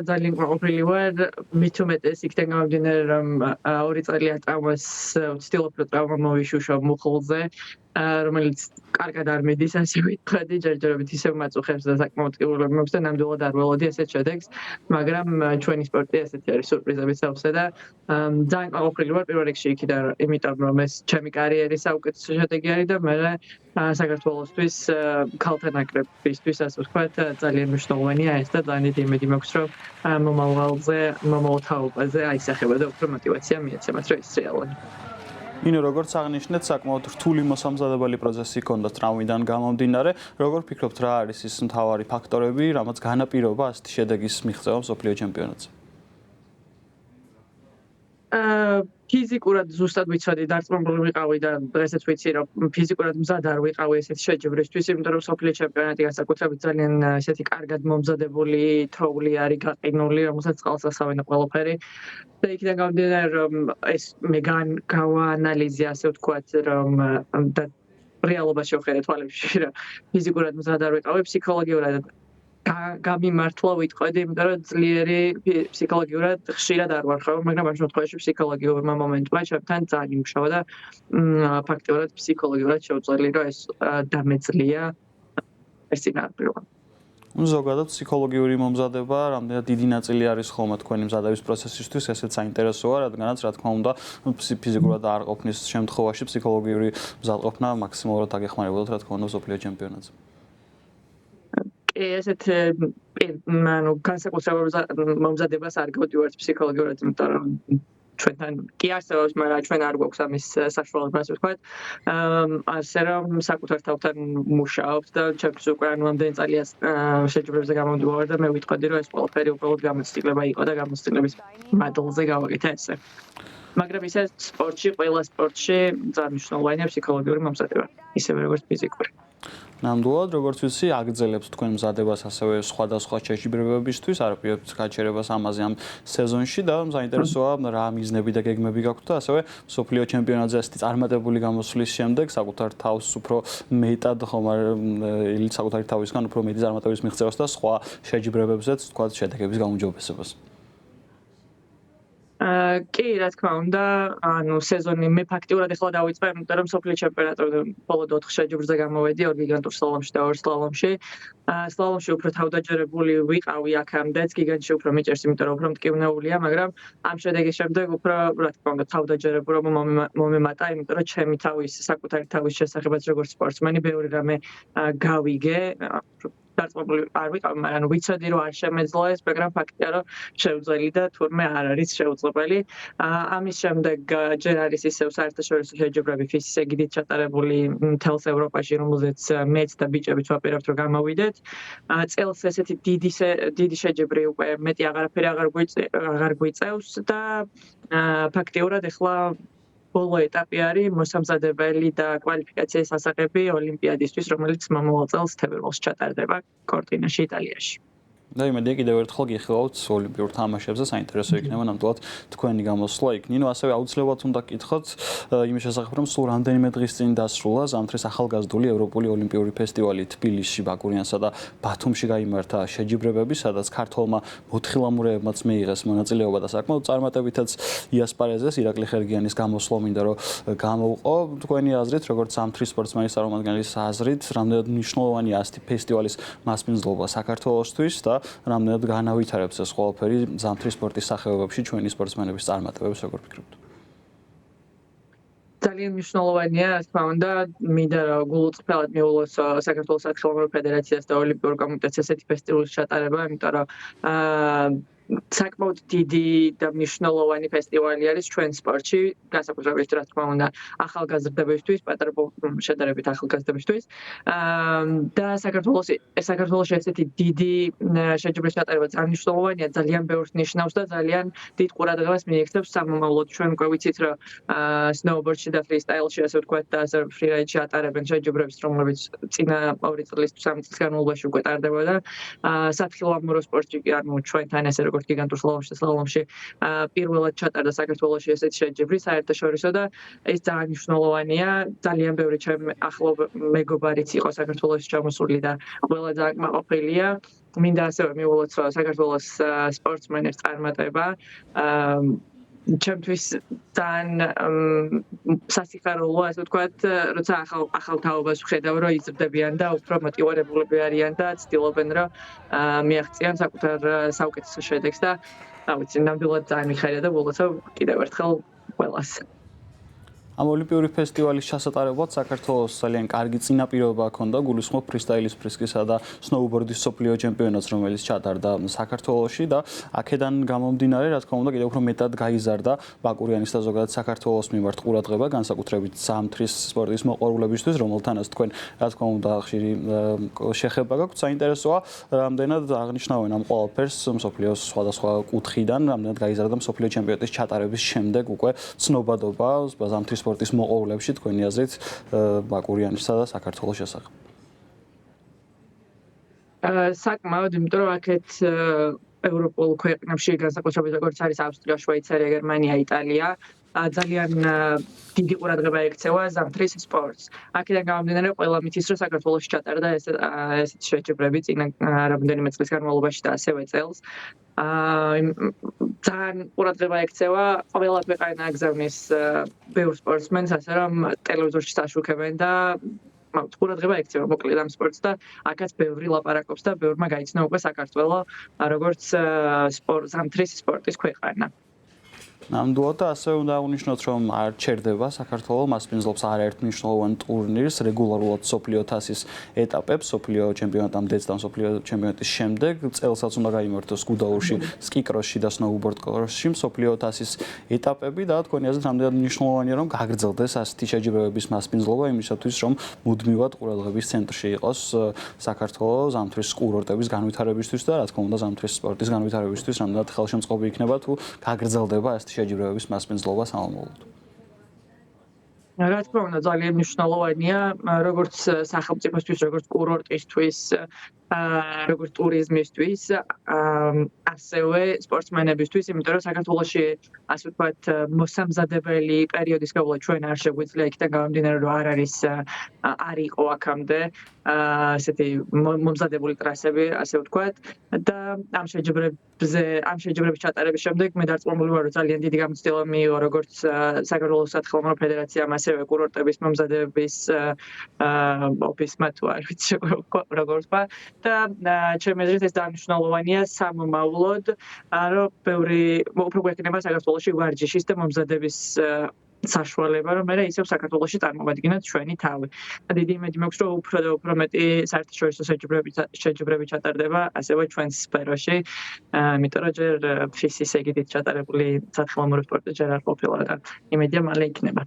ძალიან ყოფილი ვარ, მით უმეტეს იქიდან გამომდინარე, რომ 2 წელია ტრავმას ვცდილობ, რომ ტრავმა მოვიშუშო მუხლზე, რომელიც კარგად არ მიდის, ასე ვიტყოდი, ჯერჯერობით ისევ მაწუხებს და საკმაოდ კიბურლებს და ნამდვილად არ ველოდი ასეთ შედეგს, მაგრამ ჩვენი სპორტი ესეთი არის, სურპრიზებით სავსე და ძალიან ყოფილი ვარ პირველ რიგში იქიდან, იმიტომ რომ ეს ჩემი კარიერის საუკეთესო შედეგი არის და მე საქართველოსთვის ქალთა ნაკრებისთვის, ასე ვთქვათ, ძალიან მნიშვნელოვანია ეს და ძალიან დიდი იმედი მაქვს, რომ მომავალ თაობაზე აისახება და უფრო მოტივაცია მიეცემათ, რომ ის რეალურად. ინო როგორც აღნიშნეთ, საკმაოდ რთული მოსამზადებელი პროცესი ჰქონდათ ტრავმიდან გამომდინარე. როგორ ფიქრობთ, რა არის ის მთავარი ფაქტორები, რამაც განაპირობა ასეთი შედეგის მიღწევა მსოფლიო ჩემპიონატზე? ფიზიკურად ზუსტად ვიცოდი, დარწმუნებული ვიყავი და დღესაც ვიცი, რომ ფიზიკურად მზად არ ვიყავი ესეთი შეჯიბრისთვის, იმიტომ რომ მსოფლიო ჩემპიონატი განსაკუთრებით ძალიან ესეთი კარგად მომზადებული თოვლი არის გაყინული, რომელსაც წყალს ასავენ ყველაფერი. და იქიდან გამომდინარე, რომ ეს მე გავაანალიზე, ასე ვთქვათ, რომ და რეალობაში ვხედე თვალებში, რომ ფიზიკურად მზად არ ვიყავი, ფსიქოლოგიურად გამიმართლა ვიტყოდი, იმიტომ რომ ძლიერი ფსიქოლოგიურად ხშირად არ ვარ ხარ, მაგრამ ამ შემთხვევაში ფსიქოლოგიურმა მომენტმა ჩემთან ძალიან იმუშავა და ფაქტიურად ფსიქოლოგიურად შევწელი, რომ ეს დამეძლია ეს წინააღმდეგობა. ზოგადად ფსიქოლოგიური მომზადება რამდენად დიდი ნაწილი არის ხოლმე თქვენი მზადების პროცესისთვის, ესეც საინტერესოა, რადგანაც რა თქმა უნდა ფიზიკურად არ ყოფნის შემთხვევაში ფსიქოლოგიური მზადყოფნა მაქსიმალურად აგეხმარებოდათ რა თქმა უნდა მსოფლიო ჩემპიონატზე. ესეთ განსაკუთრებულ მომზადებას არ გავდივართ ფსიქოლოგიურად, იმიტომ რომ ჩვენთან კი არსებობს, მაგრამ ჩვენ არ გვაქვს ამის საშუალება, ასე ვთქვათ. ასე რომ საკუთარ თავთან მუშაობთ და ჩემთვის უკვე ამდენი წელია შეჯიბრებზე გამომდივარ და მე ვიტყოდი, რომ ეს ყველაფერი უბრალოდ გამოცდილება იყო და გამოცდილების მადლზე გავაკეთე ესე. მაგრამ ისე სპორტში, ყველა სპორტში ძალიან მნიშვნელოვანია ფსიქოლოგიური მომზადება, ისევე როგორც ფიზიკური. ნამდვილად, როგორც ვიცი, აგრძელებთ თქვენ მზადებას ასევე სხვადასხვა შეჯიბრებებისთვის, არაპირებთ გაჩერებას ამაზე ამ სეზონში და საინტერესოა რა მიზნები და გეგმები გაქვთ და ასევე მსოფლიო ჩემპიონატზე ასეთი წარმატებული გამოსვლის შემდეგ საკუთარ თავს უფრო მეტად საკუთარი თავისგან უფრო მეტი წარმატების მიღწევას და სხვა შეჯიბრებებზეც თქვათ შედეგების გაუმჯობესებას. კი, რა თქმა უნდა, სეზონი მე ფაქტიურად ახლა დავიწყე, იმიტომ რომ მსოფლიო ჩემპიონატზე მხოლოდ 4 შეჯიბრზე გამოვედი, 2 გიგანტურ სლალომში და 2 სლალომში. სლალომში უფრო თავდაჯერებული ვიყავი აქამდეც, გიგანტში უფრო მიჭერს, იმიტომ რომ უფრო მტკივნეულია, მაგრამ ამ შედეგის შემდეგ უფრო, რა თქმა უნდა, თავდაჯერებულობა მომემატა, იმიტომ რომ ჩემი თავის, საკუთარი თავის შესახებაც როგორც სპორტსმენი, ბევრი რამე გავიგე. დარწმუნებული არ ვიყავ, მაგრამ ვიცოდი, რომ არ შემეძლო ეს, მაგრამ ფაქტია, რომ შევძლელი და თურმე არ არის შეუძლებელი. ამის შემდეგ ჯერ არის ისევ საერთაშორისო შეჯიბრები FIS-ზე გიდით ჩატარებული მთელს ევროპაში, რომელზეც მეც და ბიჭებიც ვაპირებთ, რომ გამოვიდეთ. წელს ესეთი დიდი შეჯიბრი უკვე მეტი აღარაფერი აღარ გვიწევს და ფაქტიურად ახლა ბოლო ეტაპი არის მოსამზადებელი და კვალიფიკაციის ასაღები ოლიმპიადისთვის, რომელიც მომავალ წელს თებერვალში ჩატარდება კორტინაში, იტალიაში. და იმედია კიდევ ერთხელ გიხილავთ ოლიმპიურ თამაშებზე, საინტერესო იქნება ნამდვილად თქვენი გამოსვლა იქ. ნინო, ასევე აუცილებლად უნდა გკითხოთ იმის შესახებ, რომ სულ რამდენიმე დღის წინ დასრულა ზამთრის ახალგაზრდული ევროპული ოლიმპიური ფესტივალი თბილისში, ბაკურიანსა და ბათუმში გაიმართა შეჯიბრებები, სადაც ქართველმა მოთხილამურეებმაც მიიღეს მონაწილეობა და საკმაოდ წარმატებითაც იასპარეზეს. ირაკლი ხერგიანის გამოსვლა მინდა რომ გამოვყო. თქვენი აზრით, როგორც ზამთრის სპორტსმენის წარმომადგენლის აზრით, რამდენად მნიშვნელოვანია ასეთი ფესტივალის მასპინძლობა საქართველოსთვის და რამდენად განავითარებს ეს ყველაფერი ზამთრის სპორტის სახეობებში ჩვენი სპორტსმენების წარმატებებს, როგორ ფიქრობთ? ძალიან მნიშვნელოვანია, რა თქმა უნდა, მინდა რომ გულუწყფელად მიულოს საქართველოს სათხილამურო ფედერაციას და ოლიმპიურ კომიტეტს ესეთი ფესტივალის ჩატარება, იმიტომ რომ საკმაოდ დიდი და მნიშვნელოვანი ფესტივალი არის ჩვენ სპორტში, განსაკუთრებით რა თქმა უნდა, ახალგაზრდებისთვის, პატარა შედარებით ახალგაზრდებისთვის. და საქართველოში ესეთი დიდი შეჯიბრის ჩატარება ძალიან მნიშვნელოვანია, ძალიან ბევრს ნიშნავს და ძალიან დიდ ყურადღებას მიექცევს სამომავლოდ. ჩვენ უკვე ვიცით, რომ სნოუბორდში და ფრისტაილში, ასე ვთქვათ, და ფრირაიდში ატარებენ შეჯიბრებს, რომლებიც წინა 2 წლის, 3 წლის განმავლობაში უკვე ტარდებოდა. სათხილამურო სპორტში კი ჩვენთან ესე როგორც გიგანტურ სლალომში პირველად ჩატარდა საქართველოში ესეთი შეჯიბრი საერთაშორისო და ეს ძალიან მნიშვნელოვანია. ძალიან ბევრი ჩემი ახლო მეგობარიც იყო საქართველოში ჩამოსული და ყველა ძალიან კმაყოფილია. მინდა ასევე მივულოთ, რომ საქართველოს სპორტსმენებს წარმატება ჩემთვის ძალიან სასიხარულოა, ასე ვთქვათ, როცა ახალ თაობას ვხედავ, რომ იზრდებიან და უფრო მოტივირებულები არიან და ცდილობენ, რომ მიაღწიონ საკუთარ საუკეთესო შედეგს და ვიცი, ნამდვილად ძალიან მიხარია და ვილოცავ კიდევ ერთხელ ყველას. ამ ოლიმპიური ფესტივალის ჩასატარებლად საქართველოს ძალიან კარგი წინაპირობა ჰქონდა გულისხმობ ფრისტაილის ფრისკისა და სნოუბორდის მსოფლიო ჩემპიონატს, რომელიც ჩატარდა საქართველოში და აქედან გამომდინარე, რა თქმა უნდა, კიდევ უფრო მეტად გაიზარდა ბაკურიანის და ზოგადად საქართველოს მიმართ ყურადღება, განსაკუთრებით ზამთრის სპორტის მოყვარულებისთვის, რომელთანაც თქვენ, რა თქმა უნდა, ხშირი შეხება გაქვთ. საინტერესოა, რამდენად აღნიშნავენ ამ ყველაფერს მსოფლიოს სხვადასხვა კუთხიდან, რამდენად გაიზარდა მსოფლიო ჩემპიონატის ჩატარების შემდეგ უკვე ცნობადობა ზამთრის სპორტის მოყვარულებში თქვენი აზრით ბაკურიანისა და საქართველოს შესახებ. საკმაოდ, იმიტომ რომ აქეთ ევროპულ ქვეყნებში განსაკუთრებით როგორც არის ავსტრია, შვეიცარია, გერმანია, იტალია ძალიან დიდი ყურადღება ექცევა ზამთრის სპორტს. აქედან გამომდინარე, ყველა მითის, რომ საქართველოში ჩატარდა ესეთი შეჯიბრები წინა რამდენიმე წლის განმავლობაში და ასევე წელს. ძალიან ყურადღება ექცევა, ყველა ქვეყანა აგზავნის ბევრ სპორტსმენს, ასე რომ ტელევიზორში წაშუქებენ და ყურადღება ექცევა მოკლედ ამ სპორტს და აქაც ბევრი ლაპარაკობს და ბევრმა გაიცნო უკვე საქართველო როგორც ზამთრის სპორტის ქვეყანა. ნამდვილად და ასევე უნდა აღნიშნოთ, რომ არ ჩერდება საქართველოს მასპინძლობს არაერთ მნიშვნელოვან ტურნირს, რეგულარულად მსოფლიო თასის ეტაპებს, მსოფლიო ჩემპიონატამდეც და მსოფლიო ჩემპიონატის შემდეგ. წელსაც უნდა გაიმართოს გუდაურში, სკიკროსში და სნოუბორდ კროსში მსოფლიო თასის ეტაპები და თქვენი აზრით რამდენად მნიშვნელოვანია, რომ გაგრძელდეს ასეთი შეჯიბრებების მასპინძლობა იმისათვის, რომ მუდმივად ყურადღების ცენტრში იყოს საქართველოს ზამთრის კურორტების განვითარებისთვის და რა თქმა უნდა ზამთრის სპორტის განვითარებისთვის რამდენად ხელშემწყობი იქნება თუ გაგრძელდება ასეთი შეჯიბრებების მასპინძლობა სამომავლოდ. რა თქმა უნდა, ძალიან მნიშვნელოვანია, როგორც სახელმწიფოსთვის, როგორც კურორტისთვის, როგორც ტურიზმისთვის, ასევე სპორტსმენებისთვის, იმიტომ რომ საქართველოში, ასე ვთქვათ, მოსამზადებელი პერიოდის გავლა ჩვენ არ შეგვიძლია იქიდან გამომდინარე, რომ არ იყო აქამდე ესეთი მომზადებული ტრასები, ასე ვთქვათ, და ამ შეჯიბრების ჩატარების შემდეგ მე დარწმუნებული ვარ, რომ ძალიან დიდი გამოცდილება მიიღო როგორც საქართველოს სათხილამურო ფედერაციამ, ასევე კურორტების მომზადების ოფისმა თუ არ ვიცი როგორ ვთქვა და ჩემი აზრით ეს ძალიან მნიშვნელოვანია სამომავლოდ, რომ უფრო გვექნება საქართველოში ვარჯიშის და მომზადების საშუალება, რომ მე ისევ საქართველოში წარმოვადგინოთ ჩვენი თავი. დიდი იმედი მაქვს, რომ უფრო და უფრო მეტი საერთაშორისო შეჯიბრები ჩატარდება ასევე ჩვენს სფეროში, იმიტომ რომ ჯერ ფისის ეგიდით ჩატარებული სათხილამურო სპორტი ჯერ არ ყოფილა და იმედია მალე იქნება.